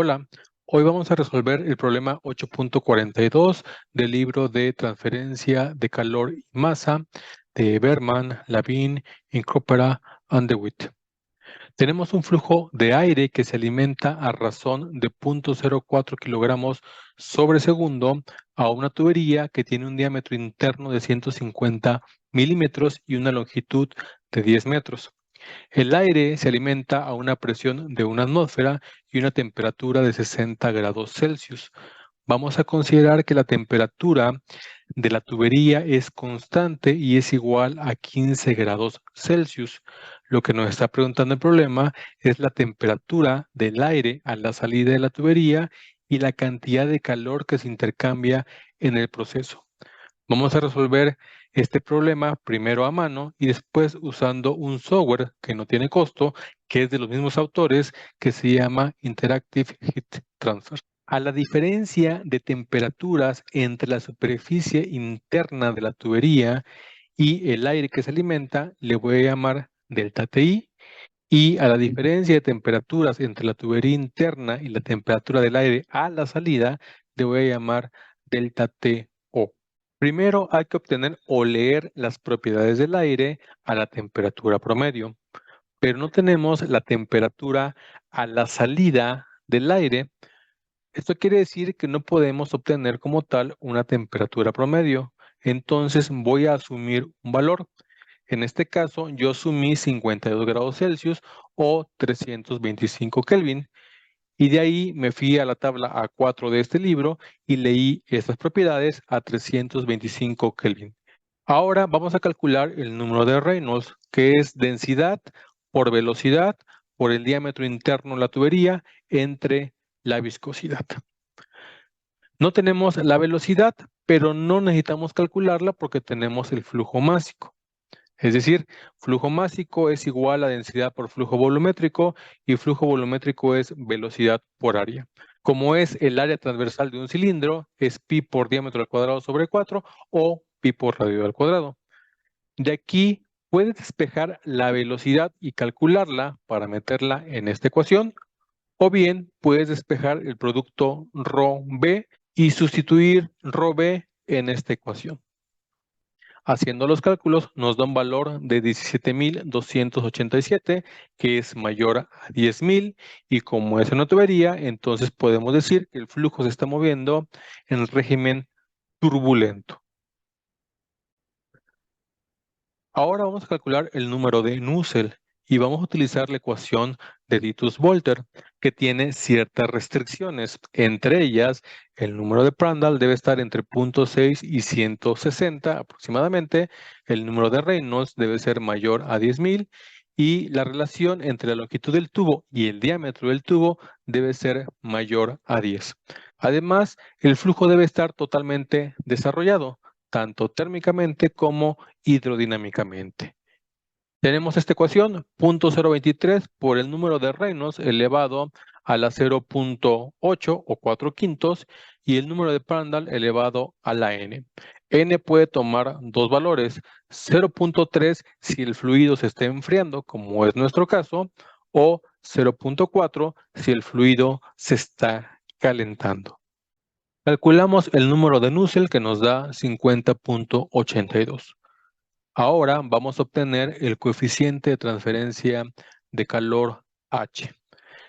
Hola, hoy vamos a resolver el problema 8.42 del libro de transferencia de calor y masa de Berman, Lavin, Incropera, and DeWitt. Tenemos un flujo de aire que se alimenta a razón de 0.04 kilogramos sobre segundo a una tubería que tiene un diámetro interno de 150 milímetros y una longitud de 10 metros. El aire se alimenta a una presión de una atmósfera y una temperatura de 60 grados Celsius. Vamos a considerar que la temperatura de la tubería es constante y es igual a 15 grados Celsius. Lo que nos está preguntando el problema es la temperatura del aire a la salida de la tubería y la cantidad de calor que se intercambia en el proceso. Vamos a resolver este problema primero a mano y después usando un software que no tiene costo, que es de los mismos autores, que se llama Interactive Heat Transfer. A la diferencia de temperaturas entre la superficie interna de la tubería y el aire que se alimenta, le voy a llamar delta TI. Y a la diferencia de temperaturas entre la tubería interna y la temperatura del aire a la salida, le voy a llamar delta TO. Primero hay que obtener o leer las propiedades del aire a la temperatura promedio, pero no tenemos la temperatura a la salida del aire. Esto quiere decir que no podemos obtener como tal una temperatura promedio. Entonces voy a asumir un valor. En este caso, yo asumí 52 grados Celsius o 325 Kelvin. Y de ahí me fui a la tabla A4 de este libro y leí estas propiedades a 325 Kelvin. Ahora vamos a calcular el número de Reynolds, que es densidad por velocidad por el diámetro interno de la tubería entre la viscosidad. No tenemos la velocidad, pero no necesitamos calcularla porque tenemos el flujo másico. Es decir, flujo másico es igual a densidad por flujo volumétrico y flujo volumétrico es velocidad por área. Como es el área transversal de un cilindro, es pi por diámetro al cuadrado sobre 4 o pi por radio al cuadrado. De aquí puedes despejar la velocidad y calcularla para meterla en esta ecuación, o bien puedes despejar el producto ρb y sustituir ρb en esta ecuación. Haciendo los cálculos nos da un valor de 17.287, que es mayor a 10.000, y como es una tubería, entonces podemos decir que el flujo se está moviendo en régimen turbulento. Ahora vamos a calcular el número de Nusselt y vamos a utilizar la ecuación de Titus-Volter, que tiene ciertas restricciones. Entre ellas, el número de Prandtl debe estar entre 0.6 y 160 aproximadamente. El número de Reynolds debe ser mayor a 10.000 y la relación entre la longitud del tubo y el diámetro del tubo debe ser mayor a 10. Además, el flujo debe estar totalmente desarrollado, tanto térmicamente como hidrodinámicamente. Tenemos esta ecuación, 0.023 por el número de Reynolds elevado a la 0.8 o 4/5 y el número de Prandtl elevado a la n. N puede tomar dos valores, 0.3 si el fluido se está enfriando, como es nuestro caso, o 0.4 si el fluido se está calentando. Calculamos el número de Nusselt que nos da 50.82. Ahora vamos a obtener el coeficiente de transferencia de calor H.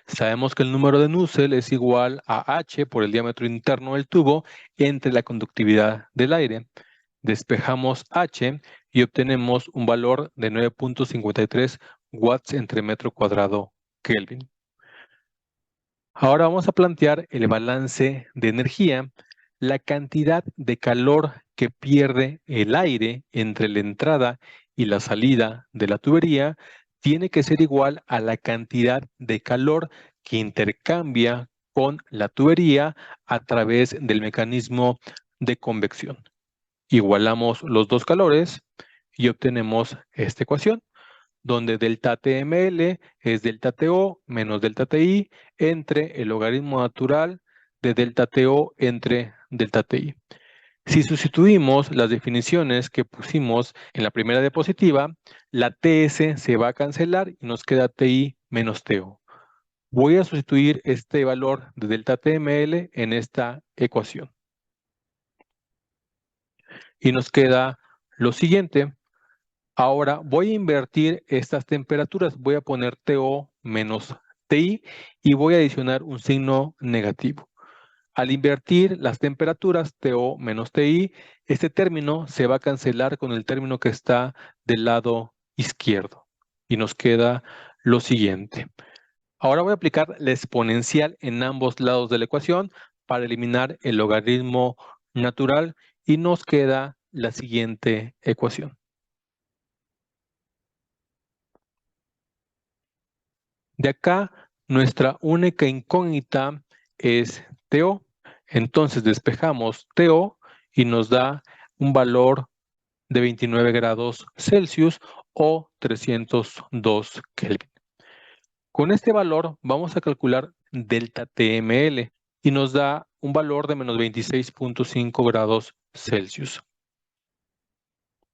Sabemos que el número de Nusselt es igual a H por el diámetro interno del tubo entre la conductividad del aire. Despejamos H y obtenemos un valor de 9.53 watts entre metro cuadrado Kelvin. Ahora vamos a plantear el balance de energía, la cantidad de calor que pierde el aire entre la entrada y la salida de la tubería tiene que ser igual a la cantidad de calor que intercambia con la tubería a través del mecanismo de convección. Igualamos los dos calores y obtenemos esta ecuación, donde delta TML es delta TO menos delta TI entre el logaritmo natural de delta TO entre delta TI. Si sustituimos las definiciones que pusimos en la primera diapositiva, la TS se va a cancelar y nos queda TI menos TO. Voy a sustituir este valor de delta TML en esta ecuación. Y nos queda lo siguiente. Ahora voy a invertir estas temperaturas. Voy a poner TO menos TI y voy a adicionar un signo negativo. Al invertir las temperaturas TO menos TI, este término se va a cancelar con el término que está del lado izquierdo. Y nos queda lo siguiente. Ahora voy a aplicar la exponencial en ambos lados de la ecuación para eliminar el logaritmo natural y nos queda la siguiente ecuación. De acá, nuestra única incógnita es TO. Entonces despejamos TO y nos da un valor de 29 grados Celsius o 302 Kelvin. Con este valor vamos a calcular delta TML y nos da un valor de menos 26.5 grados Celsius.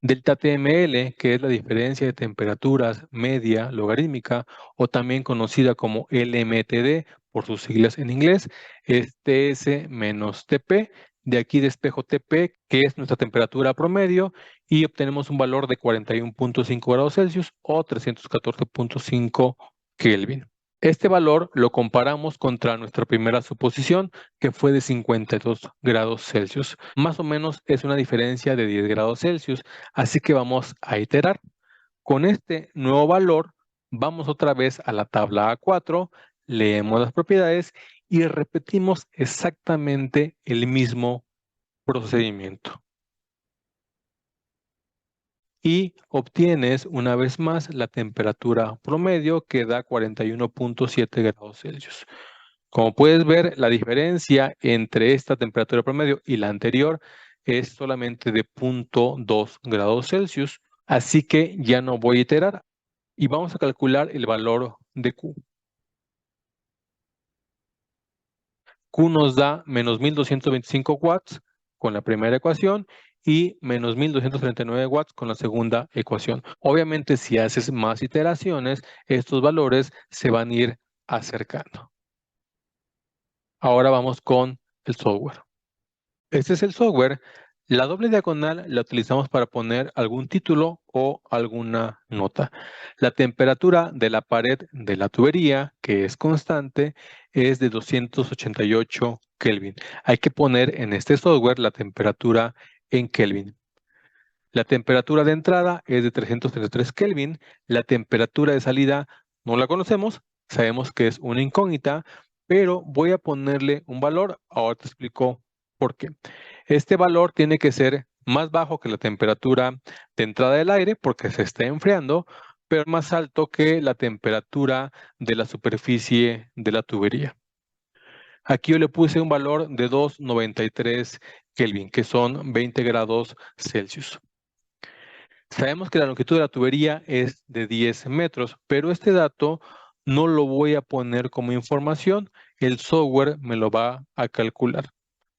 Delta TML, que es la diferencia de temperaturas media logarítmica o también conocida como LMTD por sus siglas en inglés, es TS menos TP. De aquí despejo TP, que es nuestra temperatura promedio, y obtenemos un valor de 41.5 grados Celsius o 314.5 Kelvin. Este valor lo comparamos contra nuestra primera suposición, que fue de 52 grados Celsius. Más o menos es una diferencia de 10 grados Celsius, así que vamos a iterar. Con este nuevo valor, vamos otra vez a la tabla A4, leemos las propiedades y repetimos exactamente el mismo procedimiento. Y obtienes una vez más la temperatura promedio que da 41.7 grados Celsius. Como puedes ver, la diferencia entre esta temperatura promedio y la anterior es solamente de 0.2 grados Celsius, así que ya no voy a iterar y vamos a calcular el valor de Q. Q nos da menos 1225 watts con la primera ecuación y menos 1239 watts con la segunda ecuación. Obviamente, si haces más iteraciones, estos valores se van a ir acercando. Ahora vamos con el software. Este es el software. La doble diagonal la utilizamos para poner algún título o alguna nota. La temperatura de la pared de la tubería, que es constante, es de 288 Kelvin. Hay que poner en este software la temperatura en Kelvin. La temperatura de entrada es de 333 Kelvin. La temperatura de salida no la conocemos. Sabemos que es una incógnita, pero voy a ponerle un valor. Ahora te explico por qué. Este valor tiene que ser más bajo que la temperatura de entrada del aire porque se está enfriando, pero más alto que la temperatura de la superficie de la tubería. Aquí yo le puse un valor de 293 Kelvin, que son 20 grados Celsius. Sabemos que la longitud de la tubería es de 10 metros, pero este dato no lo voy a poner como información. El software me lo va a calcular.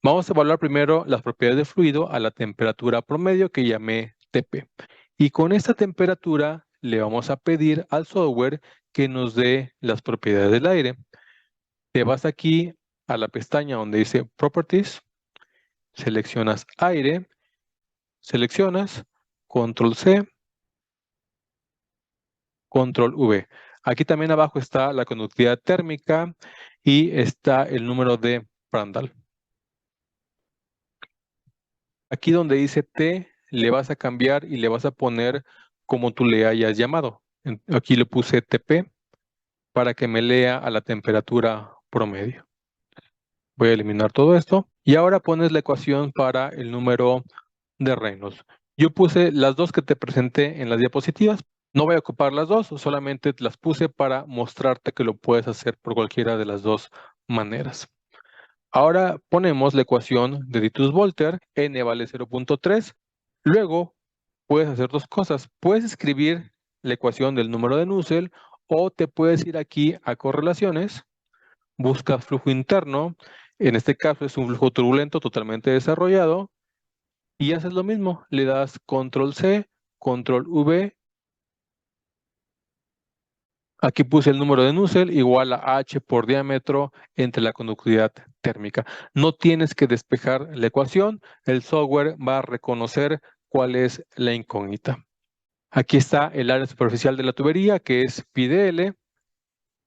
Vamos a evaluar primero las propiedades del fluido a la temperatura promedio que llamé TP. Y con esta temperatura le vamos a pedir al software que nos dé las propiedades del aire. Te vas aquí a la pestaña donde dice Properties, seleccionas aire, seleccionas Control C, Control V. Aquí también abajo está la conductividad térmica y está el número de Prandtl. Aquí donde dice T, le vas a cambiar y le vas a poner como tú le hayas llamado. Aquí le puse TP para que me lea a la temperatura promedio. Voy a eliminar todo esto. Y ahora pones la ecuación para el número de Reynolds. Yo puse las dos que te presenté en las diapositivas. No voy a ocupar las dos, solamente las puse para mostrarte que lo puedes hacer por cualquiera de las dos maneras. Ahora ponemos la ecuación de Ditus-Volter, n vale 0.3. Luego puedes hacer dos cosas. Puedes escribir la ecuación del número de Nusselt o te puedes ir aquí a correlaciones, buscas flujo interno. En este caso es un flujo turbulento totalmente desarrollado y haces lo mismo. Le das control C, control V Aquí puse el número de Nusselt igual a H por diámetro entre la conductividad térmica. No tienes que despejar la ecuación, el software va a reconocer cuál es la incógnita. Aquí está el área superficial de la tubería, que es pi de L,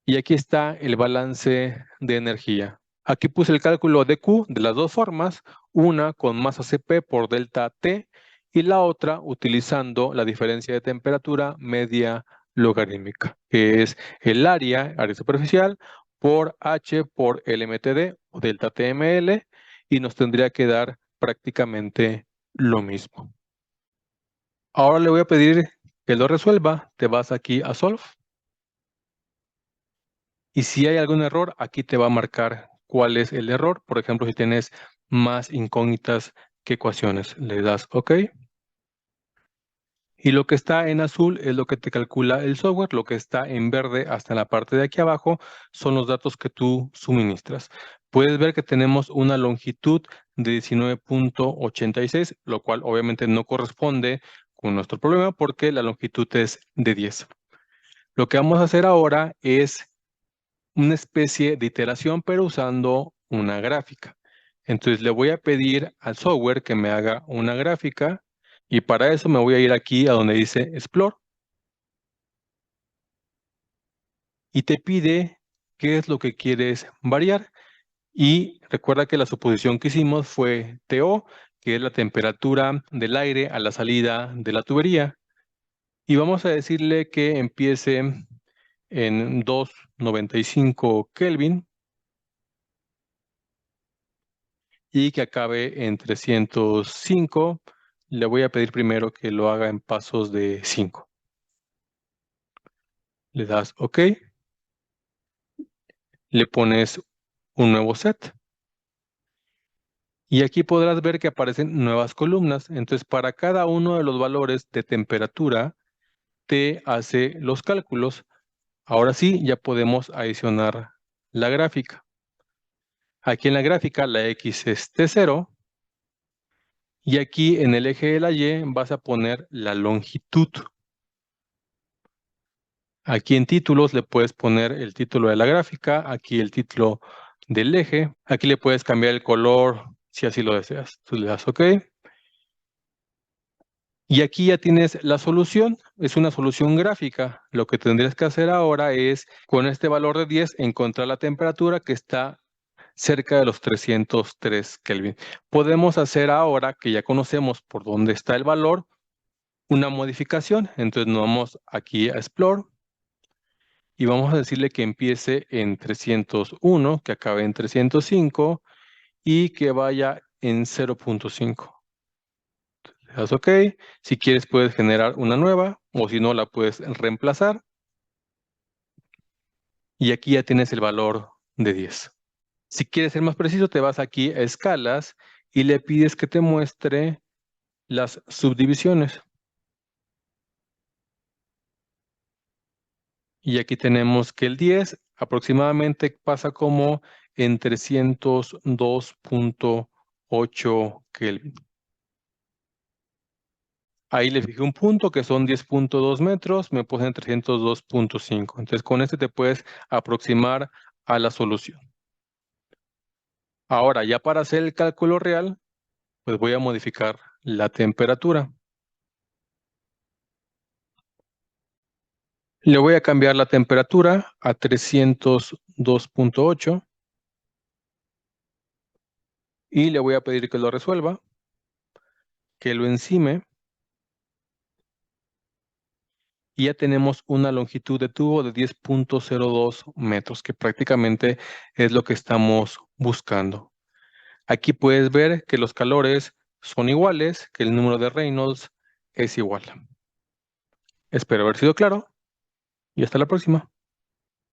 y aquí está el balance de energía. Aquí puse el cálculo de Q de las dos formas, una con masa Cp por delta T y la otra utilizando la diferencia de temperatura media logarítmica, que es el área superficial, por H por LMTD o delta TML, y nos tendría que dar prácticamente lo mismo. Ahora le voy a pedir que lo resuelva. Te vas aquí a Solve. Y si hay algún error, aquí te va a marcar cuál es el error. Por ejemplo, si tienes más incógnitas que ecuaciones, le das OK. Y lo que está en azul es lo que te calcula el software. Lo que está en verde hasta en la parte de aquí abajo son los datos que tú suministras. Puedes ver que tenemos una longitud de 19.86, lo cual obviamente no corresponde con nuestro problema porque la longitud es de 10. Lo que vamos a hacer ahora es una especie de iteración, pero usando una gráfica. Entonces le voy a pedir al software que me haga una gráfica y para eso me voy a ir aquí a donde dice Explore y te pide qué es lo que quieres variar. Y recuerda que la suposición que hicimos fue TO, que es la temperatura del aire a la salida de la tubería. Y vamos a decirle que empiece en 295 Kelvin y que acabe en 305. Le voy a pedir primero que lo haga en pasos de 5. Le das OK. Le pones un nuevo set. Y aquí podrás ver que aparecen nuevas columnas. Entonces, para cada uno de los valores de temperatura, te hace los cálculos. Ahora sí, ya podemos adicionar la gráfica. Aquí en la gráfica, la X es T0. Y aquí en el eje de la Y vas a poner la longitud. Aquí en títulos le puedes poner el título de la gráfica, aquí el título del eje, aquí le puedes cambiar el color si así lo deseas. Tú le das OK. Y aquí ya tienes la solución, es una solución gráfica. Lo que tendrías que hacer ahora es, con este valor de 10, encontrar la temperatura que está cerca de los 303 Kelvin. Podemos hacer ahora, que ya conocemos por dónde está el valor, una modificación. Entonces nos vamos aquí a Explore. Y vamos a decirle que empiece en 301, que acabe en 305 y que vaya en 0.5. Le das OK. Si quieres puedes generar una nueva o si no la puedes reemplazar. Y aquí ya tienes el valor de 10. Si quieres ser más preciso, te vas aquí a escalas y le pides que te muestre las subdivisiones. Y aquí tenemos que el 10 aproximadamente pasa como en 302.8 Kelvin. Ahí le fijé un punto que son 10.2 metros, me puse en 302.5. Entonces con este te puedes aproximar a la solución. Ahora ya para hacer el cálculo real, pues voy a modificar la temperatura. Le voy a cambiar la temperatura a 302.8 y le voy a pedir que lo resuelva, que lo encime. Y ya tenemos una longitud de tubo de 10.02 metros, que prácticamente es lo que estamos buscando. Aquí puedes ver que los calores son iguales, que el número de Reynolds es igual. Espero haber sido claro y hasta la próxima.